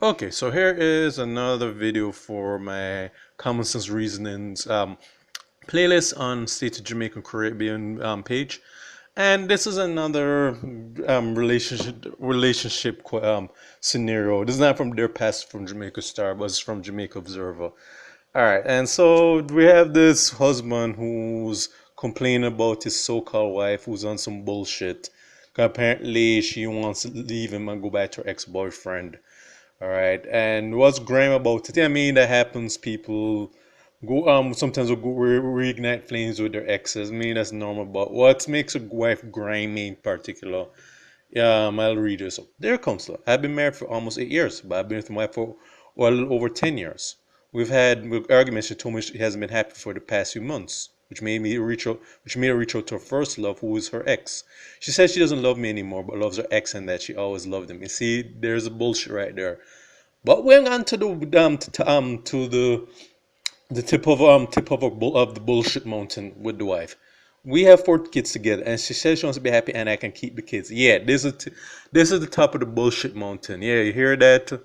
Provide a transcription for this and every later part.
Okay, so here is another video for my common sense reasonings playlist on State of Jamaican Caribbean page, and this is another relationship scenario. This is not from Their Past from Jamaica Star, but it's from Jamaica Observer. All right, and so we have this husband who's complaining about his so-called wife who's on some bullshit. Apparently, she wants to leave him and go back to her ex-boyfriend. All right, and what's grime about it? I mean, that happens. People go sometimes will go reignite flames with their exes. I mean, that's normal. But what makes a wife grimy in particular? I'll read this. So, dear counselor, I've been married for almost 8 years, but I've been with my wife for well, a little over 10 years. We've had arguments. She told me she hasn't been happy for the past few months, which made her reach out to her first love, who is her ex. She says she doesn't love me anymore, but loves her ex and that she always loved him. You see, there's a bullshit right there. But we're on to the tip of the bullshit mountain with the wife. We have 4 kids together, and she says she wants to be happy, and I can keep the kids. Yeah, this is the top of the bullshit mountain. Yeah, you hear that? All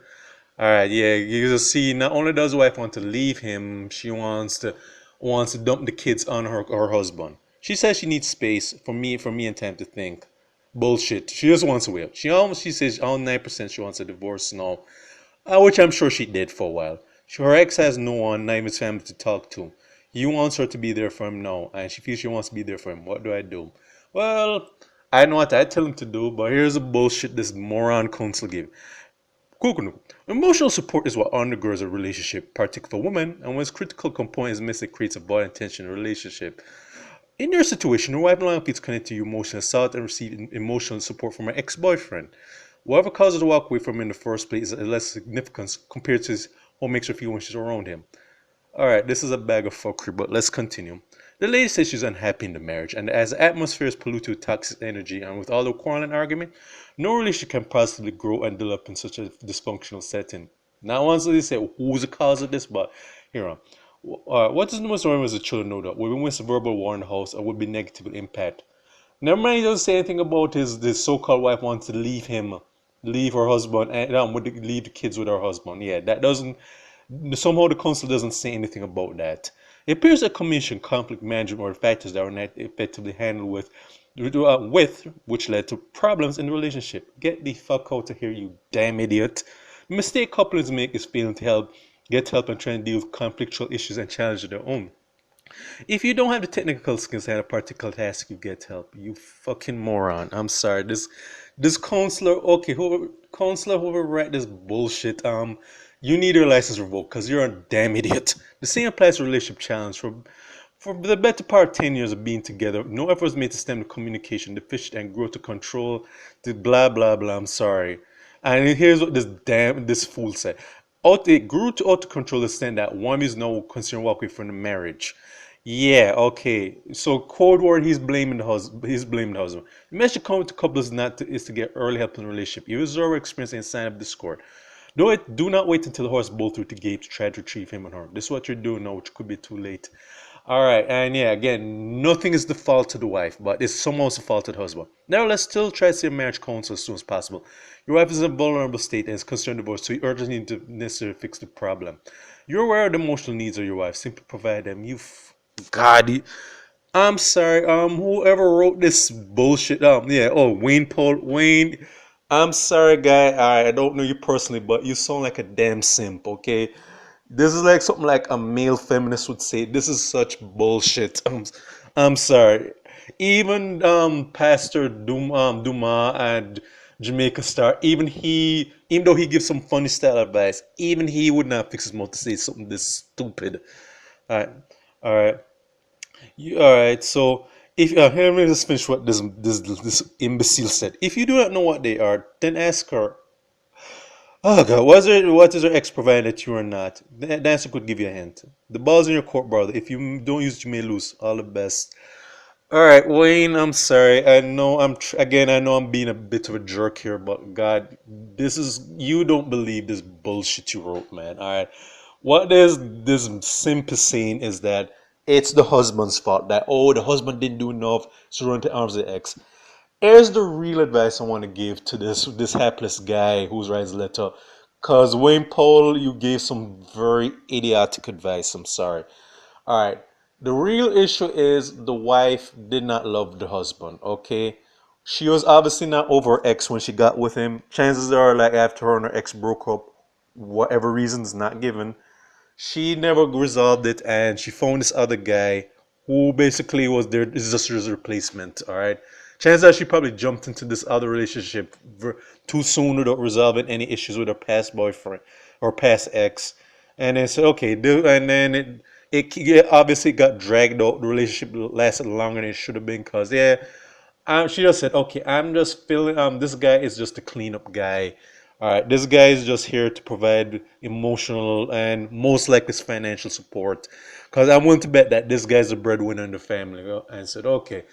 right, yeah, you just see. Not only does the wife want to leave him, she wants to dump the kids on her husband. She says she needs space for me and time to think. Bullshit. She just wants a will. She says on 9% she wants a divorce now, which I'm sure she did for a while. Her ex has no one, not even his family, to talk to. He wants her to be there for him now, and she feels she wants to be there for him. What do I do? Well, I know what I tell him to do, but here's the bullshit this moron counsel give. Coconut. Emotional support is what undergirds a relationship, particularly for women, and when its critical component is missing, it creates a violent tension in a relationship. In your situation, your wife no longer feels connected to you emotionally, sought and received emotional support from her ex-boyfriend. Whatever causes her to walk away from him in the first place is less significance compared to what makes her feel when she's around him. Alright, this is a bag of fuckery, but let's continue. The lady says she's unhappy in the marriage, and as the atmosphere is polluted with toxic energy and with all the quarrel and argument, no relationship can possibly grow and develop in such a dysfunctional setting. Now, once they say who's the cause of this, but here on. What is the most important as the children know that? When we miss verbal war in the house, it would be negative impact. Never mind, he doesn't say anything about his this so-called wife wants to leave him, leave her husband, and leave the kids with her husband. Yeah, that doesn't. Somehow the council doesn't say anything about that. It appears that commission, conflict management, or factors that are not effectively handled with which led to problems in the relationship. Get the fuck out of here, you damn idiot! The mistake couples make is failing to get help and trying to deal with conflictual issues and challenges of their own. If you don't have the technical skills to handle a particular task, you get help. You fucking moron. I'm sorry. This counselor, okay, whoever write this bullshit, you need your license revoked because you're a damn idiot. The same applies to relationship challenge. For the better part of 10 years of being together, no effort was made to stem the communication deficit and grow to control the blah blah blah. I'm sorry. And here's what this fool said. It grew to out of control to the extent that one is now considering walk away from the marriage. Yeah, okay. So Cold War, he's blaming the husband. He's blaming the husband. The message coming to couples is to get early help in the relationship. If it's already experiencing a sign of discord, do not wait until the horse bolts through the gate to try to retrieve him and her. This is what you're doing now, which could be too late. All right, and yeah, again, nothing is the fault of the wife, but it's someone's the fault of the husband. Nevertheless, still try to see a marriage counsel as soon as possible. Your wife is in a vulnerable state and is concerned divorce, so you urgently need to necessarily fix the problem. You're aware of the emotional needs of your wife. Simply provide them. God, I'm sorry. Whoever wrote this bullshit. Yeah. Oh, Wayne. I'm sorry, guy. I don't know you personally, but you sound like a damn simp. Okay, this is like something like a male feminist would say. This is such bullshit. I'm sorry. Even Pastor Duma and Jamaica Star, even though he gives some funny style advice, even he would not fix his mouth to say something this stupid. All right, all right. All right, so if let me just finish what this imbecile said. If you do not know what they are, then ask her. Oh God, what is her ex providing that you are not? The answer could give you a hint. The ball's in your court, brother. If you don't use it, you may lose. All the best. All right, Wayne. I'm sorry. I know again. I know I'm being a bit of a jerk here, but God, this is you don't believe this bullshit you wrote, man. All right. What this simp is saying is that it's the husband's fault. That the husband didn't do enough to run to arms of the ex. Here's the real advice I want to give to this hapless guy who's writing this letter. Cause Wayne Paul, you gave some very idiotic advice. I'm sorry. All right. The real issue is the wife did not love the husband. Okay. She was obviously not over her ex when she got with him. Chances are, like after her and her ex broke up, whatever reasons not given, she never resolved it, and she found this other guy who basically was their is just his replacement. All right. Chances are she probably jumped into this other relationship too soon without resolving any issues with her past boyfriend or past ex, and then said, okay, and then it obviously got dragged out. The relationship lasted longer than it should have been because yeah, she just said, okay, I'm just feeling this guy is just a cleanup guy. All right, this guy is just here to provide emotional and most likely financial support. Because I'm willing to bet that this guy's a breadwinner in the family. And said, okay,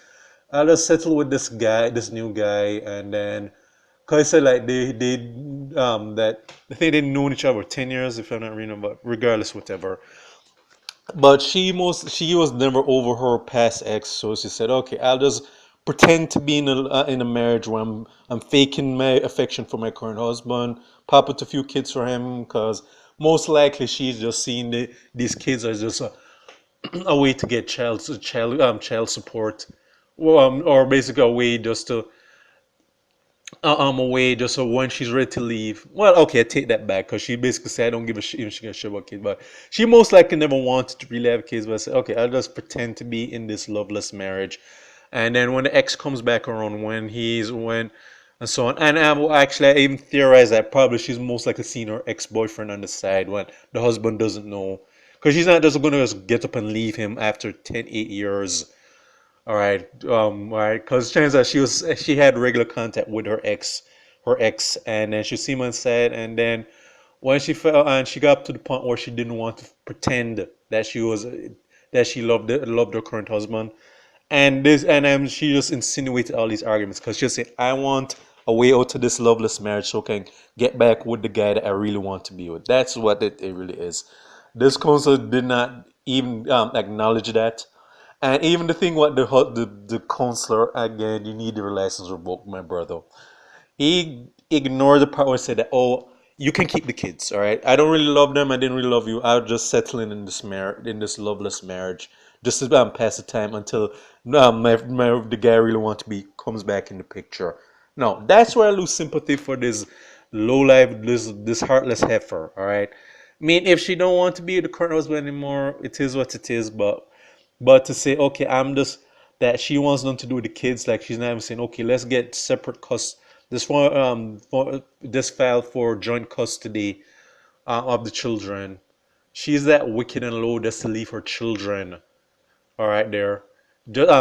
I'll just settle with this guy, this new guy, and then, cause I said like they that I think they've known each other 10 years if I'm not reading, but regardless, whatever. But she was never over her past ex, so she said, "Okay, I'll just pretend to be in a marriage where I'm faking my affection for my current husband, pop out a few kids for him, because most likely she's just seeing these kids as just a way to get child support, well, or basically a way just to away just so when she's ready to leave. Well, okay, I take that back because she basically said I don't give a shit if she can shit about kids, but she most likely never wanted to really have kids. But I said, okay, I'll just pretend to be in this loveless marriage, and then when the ex comes back around, when and so on, and I even theorized that probably she's most likely seen her ex boyfriend on the side when the husband doesn't know, because she's not just gonna just get up and leave him after 8 years. All right, because chances are she had regular contact with her ex, and then she see him on set, and then when she fell and she got up to the point where she didn't want to pretend that she loved her current husband, and she just insinuated all these arguments because she said, "I want a way out of this loveless marriage so I can get back with the guy that I really want to be with." That's what it really is. This council did not even acknowledge that. And even the thing what the counselor again, you need your license revoked, my brother. He ignored the part where he said that, oh, you can keep the kids, all right. I don't really love them. I didn't really love you. I'll just settle in this in this loveless marriage, just to pass the time until the guy I really want to be comes back in the picture. No, that's where I lose sympathy for this low life, this heartless heifer. All right. I mean, if she don't want to be the current husband anymore, it is what it is. But to say, okay, I'm just that she wants them to do with the kids, like she's not even saying, okay, let's get separate for this file for joint custody of the children. She's that wicked and low just to leave her children. All right, there. All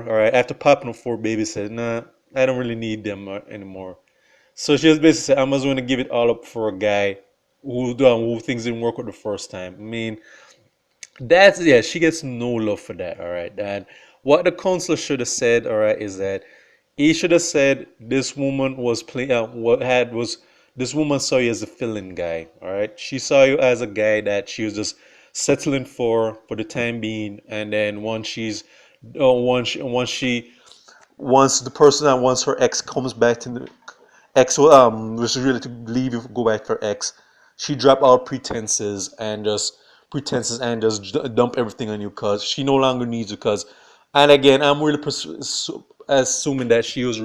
right, after popping up 4 babies, said, nah, I don't really need them anymore. So she just basically said, I'm just going to give it all up for a guy who things didn't work with the first time. I mean, that's yeah, she gets no love for that, all right. And what the counselor should have said, all right, is that he should have said this woman was playing what had was this woman saw you as a fill-in guy, all right. She saw you as a guy that she was just settling for the time being, and then once the person that once her ex comes back to the ex was really to leave you go back to her ex, she drop all pretenses and just dump everything on you because she no longer needs you. Because and again, I'm really assuming that he was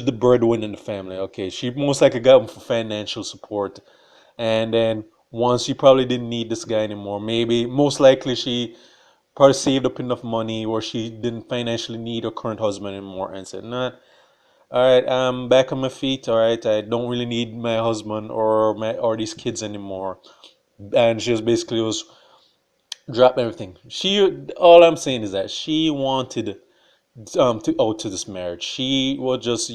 the breadwinner in the family. Okay, she most likely got him for financial support, and then once she probably didn't need this guy anymore, maybe most likely she probably saved up enough money where she didn't financially need her current husband anymore and said, nah, all right, I'm back on my feet. All right, I don't really need my husband or these kids anymore. And she was basically was drop everything. All I'm saying is that she wanted to out to this marriage. She was just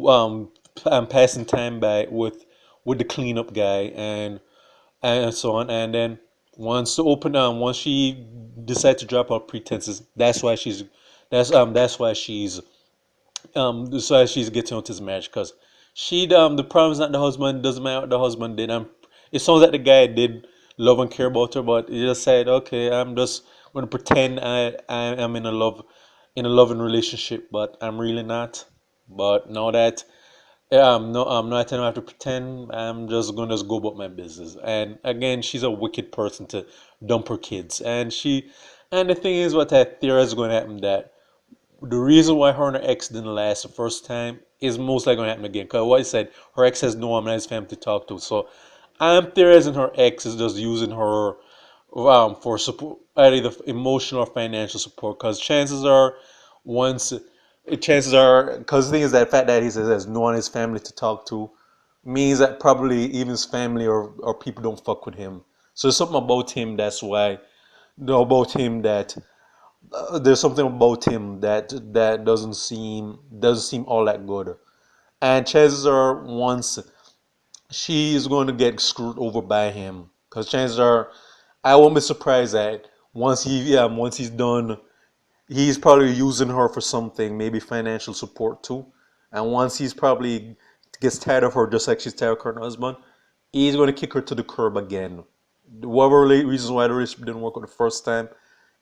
um passing time by with the cleanup guy and so on. And then once she decided to drop out pretenses, that's why she's getting into this marriage because the problem is not the husband. Doesn't matter what the husband did. It sounds like the guy did love and care about her, but he just said, okay, I'm just gonna pretend I am in a loving relationship, but I'm really not. But now that No, I'm not telling her I have to pretend. I'm just gonna just go about my business. And again, she's a wicked person to dump her kids. And the thing is, what I theorize is going to happen that the reason why her and her ex didn't last the first time is most likely going to happen again. Because what I said, her ex has no one in his family to talk to. So I'm theorizing her ex is just using her for support, either emotional or financial support. Because once, chances are, because the thing is that the fact that he says there's no one in his family to talk to means that probably even his family or people don't fuck with him. So there's something about him that's why, about him that there's something about him that doesn't seem all that good. And chances are once she is going to get screwed over by him, because chances are I won't be surprised that once he's done, he's probably using her for something, maybe financial support too. And once he's probably gets tired of her, just like she's tired of her husband, he's going to kick her to the curb again. Whatever reasons why the relationship didn't work out the first time,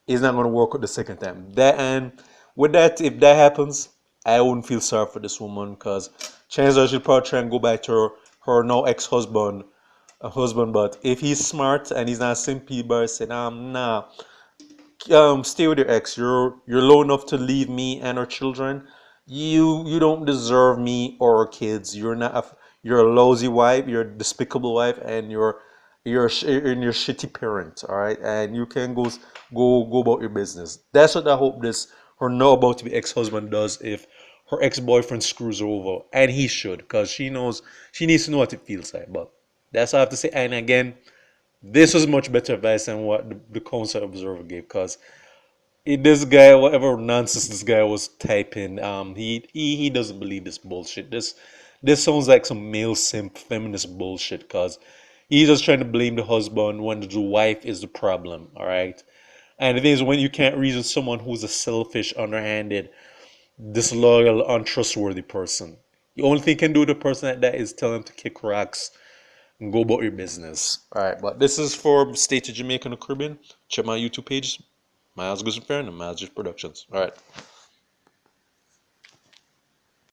it's not going to work out the second time. That and with that, if that happens, I wouldn't feel sorry for this woman because chances are she'll probably try and go back to her now ex-husband, a husband. But if he's smart and he's not simply by saying, nah, stay with your ex. You're low enough to leave me and our children. You don't deserve me or our kids. You're a lousy wife. You're a despicable wife, and you're a shitty parent. All right, and you can go about your business. That's what I hope this her now about to be ex-husband does if her ex-boyfriend screws her over, and he should, because she needs to know what it feels like. But that's all I have to say. And again, this was much better advice than what the Council Observer gave, because this guy, whatever nonsense this guy was typing, he doesn't believe this bullshit. This sounds like some male simp feminist bullshit, because he's just trying to blame the husband when the wife is the problem. All right. And the thing is, when you can't reason someone who's a selfish, underhanded, disloyal, untrustworthy person, the only thing you can do to a person like that is tell him to kick rocks and go about your business. All right, but this is for State of Jamaica and the Caribbean. Check my YouTube page, Miles Goes and Fair, and Miles Productions. All right.